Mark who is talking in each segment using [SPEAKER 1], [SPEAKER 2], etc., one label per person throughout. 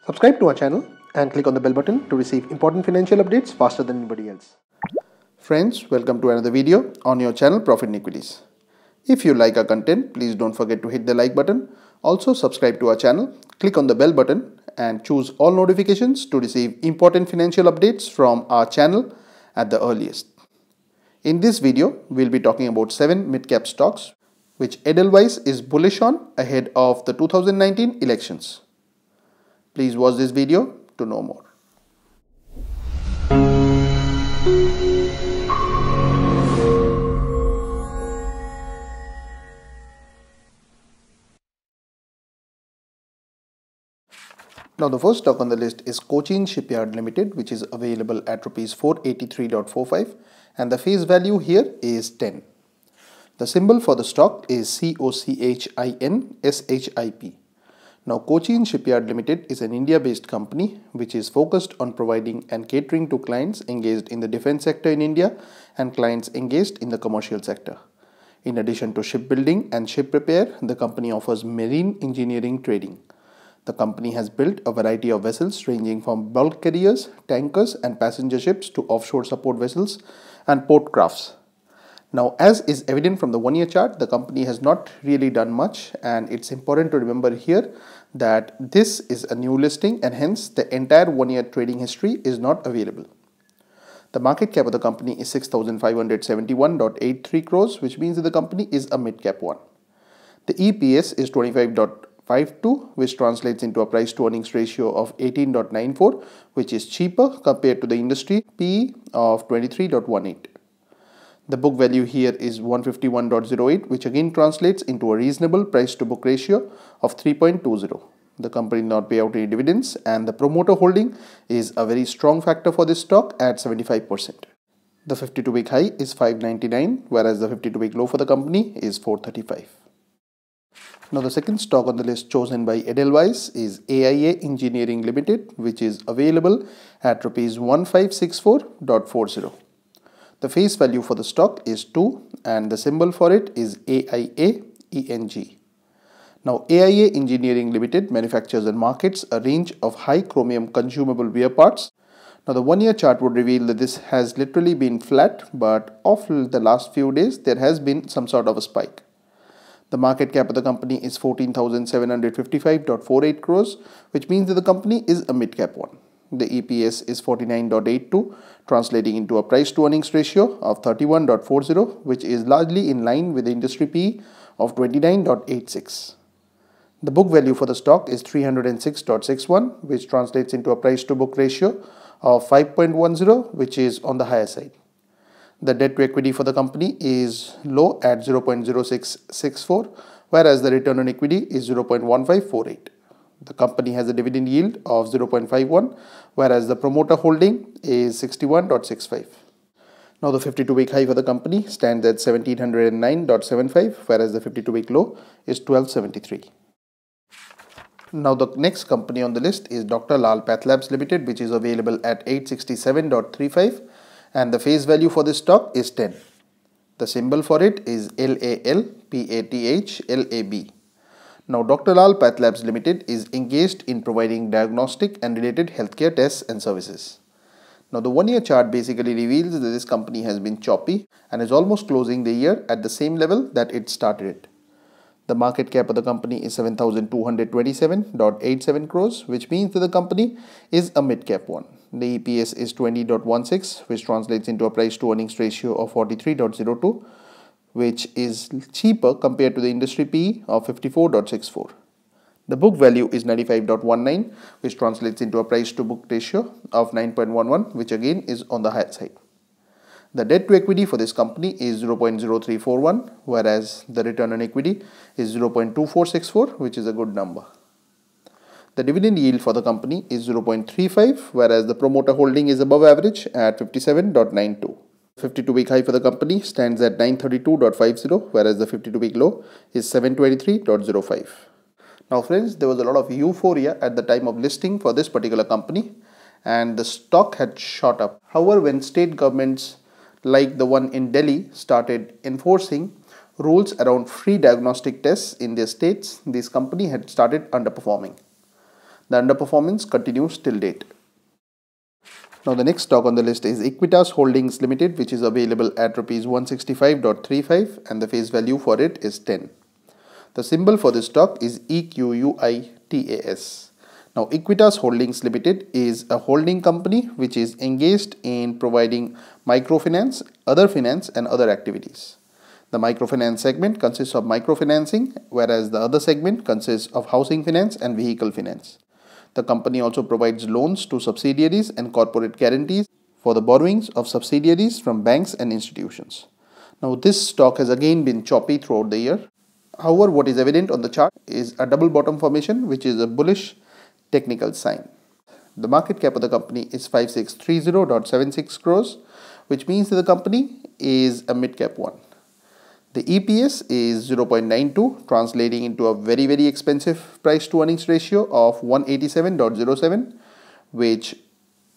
[SPEAKER 1] Subscribe to our channel and click on the bell button to receive important financial updates faster than anybody else.
[SPEAKER 2] Friends, welcome to another video on your channel Profit and Equities. If you like our content, please don't forget to hit the like button. Also subscribe to our channel, click on the bell button and choose all notifications to receive important financial updates from our channel at the earliest. In this video, we'll be talking about 7 mid-cap stocks which Edelweiss is bullish on ahead of the 2019 elections. Please watch this video to know more. Now the first stock on the list is Cochin Shipyard Limited, which is available at Rs 483.45 and the face value here is 10. The symbol for the stock is COCHINSHIP. Now Cochin Shipyard Limited is an India-based company which is focused on providing and catering to clients engaged in the defense sector in India and clients engaged in the commercial sector. In addition to shipbuilding and ship repair, the company offers marine engineering trading. The company has built a variety of vessels ranging from bulk carriers, tankers and passenger ships to offshore support vessels and port crafts. Now, as is evident from the one-year chart, the company has not really done much, and it's important to remember here that this is a new listing and hence the entire one-year trading history is not available. The market cap of the company is 6,571.83 crores, which means that the company is a mid-cap one. The EPS is 25.52, which translates into a price to earnings ratio of 18.94, which is cheaper compared to the industry PE of 23.18. The book value here is 151.08, which again translates into a reasonable price to book ratio of 3.20. The company did not pay out any dividends and the promoter holding is a very strong factor for this stock at 75%. The 52-week high is 599, whereas the 52-week low for the company is 435. Now the second stock on the list chosen by Edelweiss is AIA Engineering Limited, which is available at Rs 1564.40. The face value for the stock is 2 and the symbol for it is AIAENG. Now AIA Engineering Limited manufactures and markets a range of high chromium consumable wear parts. Now the one-year chart would reveal that this has literally been flat, but of the last few days there has been some sort of a spike. The market cap of the company is 14,755.48 crores, which means that the company is a mid-cap one. The EPS is 49.82, translating into a price to earnings ratio of 31.40, which is largely in line with the industry PE of 29.86. The book value for the stock is 306.61, which translates into a price to book ratio of 5.10, which is on the higher side. The debt to equity for the company is low at 0.0664, whereas the return on equity is 0.1548. The company has a dividend yield of 0.51, whereas the promoter holding is 61.65. Now the 52-week high for the company stands at 1709.75, whereas the 52-week low is 1273. Now the next company on the list is Dr. Lal PathLabs Limited, which is available at 867.35 and the face value for this stock is 10. The symbol for it is LALPATHLAB. Now, Dr. Lal PathLabs Limited is engaged in providing diagnostic and related healthcare tests and services. Now, the one-year chart basically reveals that this company has been choppy and is almost closing the year at the same level that it started it. The market cap of the company is 7,227.87 crores, which means that the company is a mid-cap one. The EPS is 20.16, which translates into a price to earnings ratio of 43.02. which is cheaper compared to the industry PE of 54.64. The book value is 95.19, which translates into a price to book ratio of 9.11, which again is on the higher side. The debt to equity for this company is 0.0341, whereas the return on equity is 0.2464, which is a good number. The dividend yield for the company is 0.35, whereas the promoter holding is above average at 57.92. 52-week high for the company stands at 932.50, whereas the 52-week low is 723.05. Now friends, there was a lot of euphoria at the time of listing for this particular company and the stock had shot up. However, when state governments like the one in Delhi started enforcing rules around free diagnostic tests in their states, this company had started underperforming. The underperformance continues till date. Now the next stock on the list is Equitas Holdings Limited, which is available at rupees 165.35 and the face value for it is 10. The symbol for this stock is EQUITAS. Now Equitas Holdings Limited is a holding company which is engaged in providing microfinance, other finance and other activities. The microfinance segment consists of microfinancing, whereas the other segment consists of housing finance and vehicle finance. The company also provides loans to subsidiaries and corporate guarantees for the borrowings of subsidiaries from banks and institutions. Now this stock has again been choppy throughout the year. However, what is evident on the chart is a double bottom formation, which is a bullish technical sign. The market cap of the company is 5630.76 crores, which means that the company is a mid-cap one. The EPS is 0.92, translating into a very expensive price to earnings ratio of 187.07, which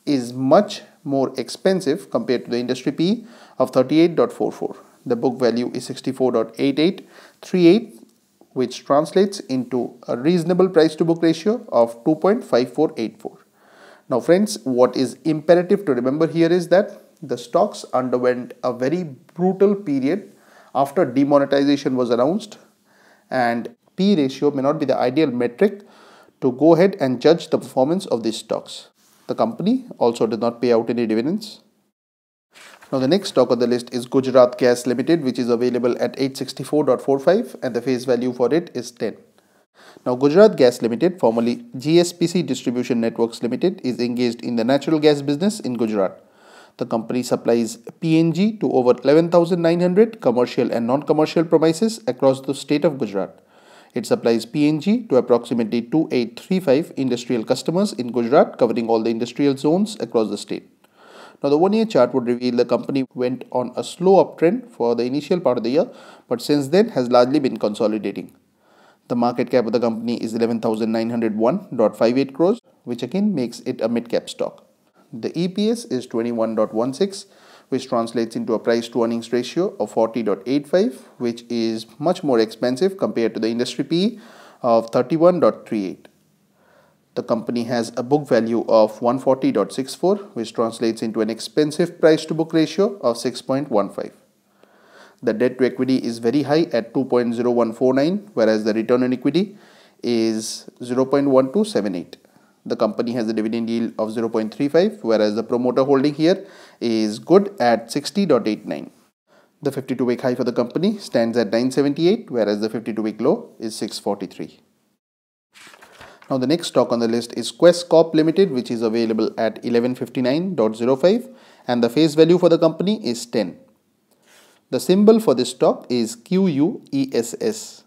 [SPEAKER 2] is much more expensive compared to the industry PE of 38.44. The book value is 64.8838, which translates into a reasonable price to book ratio of 2.5484. Now friends, what is imperative to remember here is that the stocks underwent a very brutal period after demonetization was announced, and P ratio may not be the ideal metric to go ahead and judge the performance of these stocks. The company also did not pay out any dividends. Now the next stock on the list is Gujarat Gas Limited, which is available at 864.45 and the face value for it is 10. Now Gujarat Gas Limited, formerly GSPC Distribution Networks Limited, is engaged in the natural gas business in Gujarat. The company supplies PNG to over 11,900 commercial and non-commercial premises across the state of Gujarat. It supplies PNG to approximately 2835 industrial customers in Gujarat, covering all the industrial zones across the state. Now the one-year chart would reveal the company went on a slow uptrend for the initial part of the year, but since then has largely been consolidating. The market cap of the company is 11,901.58 crores, which again makes it a mid-cap stock. The EPS is 21.16, which translates into a price to earnings ratio of 40.85, which is much more expensive compared to the industry PE of 31.38. The company has a book value of 140.64, which translates into an expensive price to book ratio of 6.15. The debt to equity is very high at 2.0149, whereas the return on equity is 0.1278. The company has a dividend yield of 0.35, whereas the promoter holding here is good at 60.89. The 52-week high for the company stands at 978, whereas the 52-week low is 643. Now the next stock on the list is Quest Corp Limited, which is available at 1159.05 and the face value for the company is 10. The symbol for this stock is QUESS.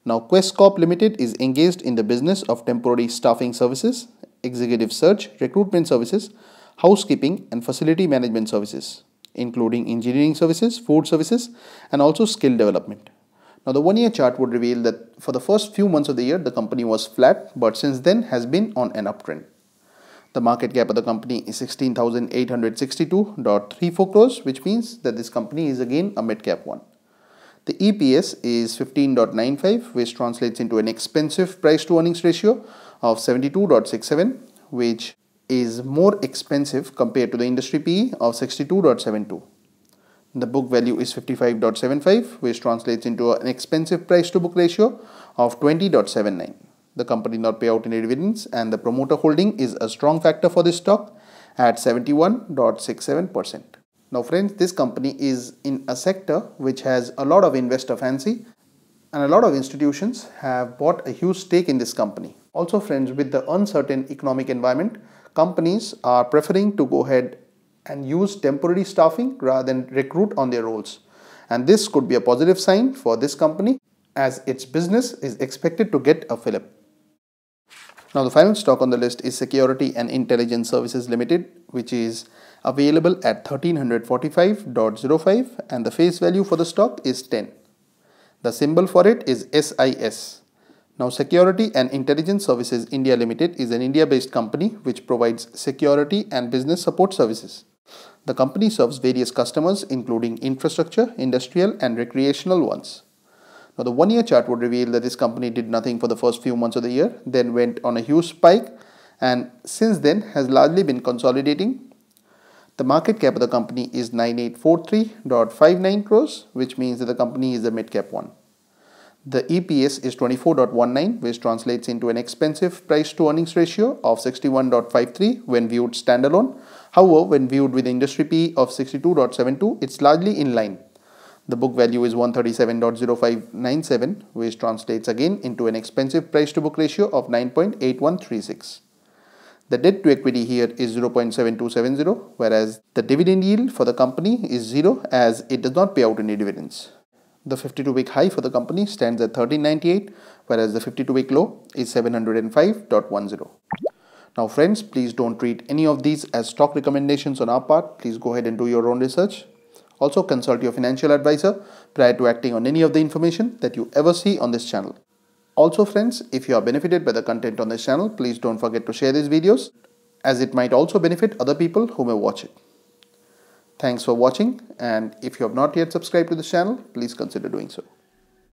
[SPEAKER 2] Now Quest Corp Limited is engaged in the business of temporary staffing services, executive search, recruitment services, housekeeping and facility management services, including engineering services, food services and also skill development. Now the one-year chart would reveal that for the first few months of the year the company was flat, but since then has been on an uptrend. The market cap of the company is 16,862.34 crores, which means that this company is again a mid-cap one. The EPS is 15.95, which translates into an expensive price to earnings ratio of 72.67, which is more expensive compared to the industry PE of 62.72. The book value is 55.75, which translates into an expensive price to book ratio of 20.79. The company did not pay out any dividends and the promoter holding is a strong factor for this stock at 71.67%. Now friends, this company is in a sector which has a lot of investor fancy and a lot of institutions have bought a huge stake in this company. Also friends, with the uncertain economic environment, companies are preferring to go ahead and use temporary staffing rather than recruit on their roles. And this could be a positive sign for this company as its business is expected to get a fillip. Now the final stock on the list is Security and Intelligence Services Limited, which is available at 1345.05 and the face value for the stock is 10. The symbol for it is SIS. Now Security and Intelligence Services India Limited is an India-based company which provides security and business support services. The company serves various customers including infrastructure, industrial and recreational ones. Now the one-year chart would reveal that this company did nothing for the first few months of the year, then went on a huge spike and since then has largely been consolidating. The market cap of the company is 9843.59 crores, which means that the company is a mid-cap one. The EPS is 24.19, which translates into an expensive price to earnings ratio of 61.53 when viewed standalone. However, when viewed with industry PE of 62.72, it's largely in line. The book value is 137.0597, which translates again into an expensive price to book ratio of 9.8136. The debt to equity here is 0.7270, whereas the dividend yield for the company is 0 as it does not pay out any dividends. The 52-week high for the company stands at 1398, whereas the 52-week low is 705.10. Now friends, please don't treat any of these as stock recommendations on our part. Please go ahead and do your own research. Also consult your financial advisor prior to acting on any of the information that you ever see on this channel. Also friends, if you are benefited by the content on this channel, please don't forget to share these videos as it might also benefit other people who may watch it. Thanks for watching, and if you have not yet subscribed to this channel, please consider doing so.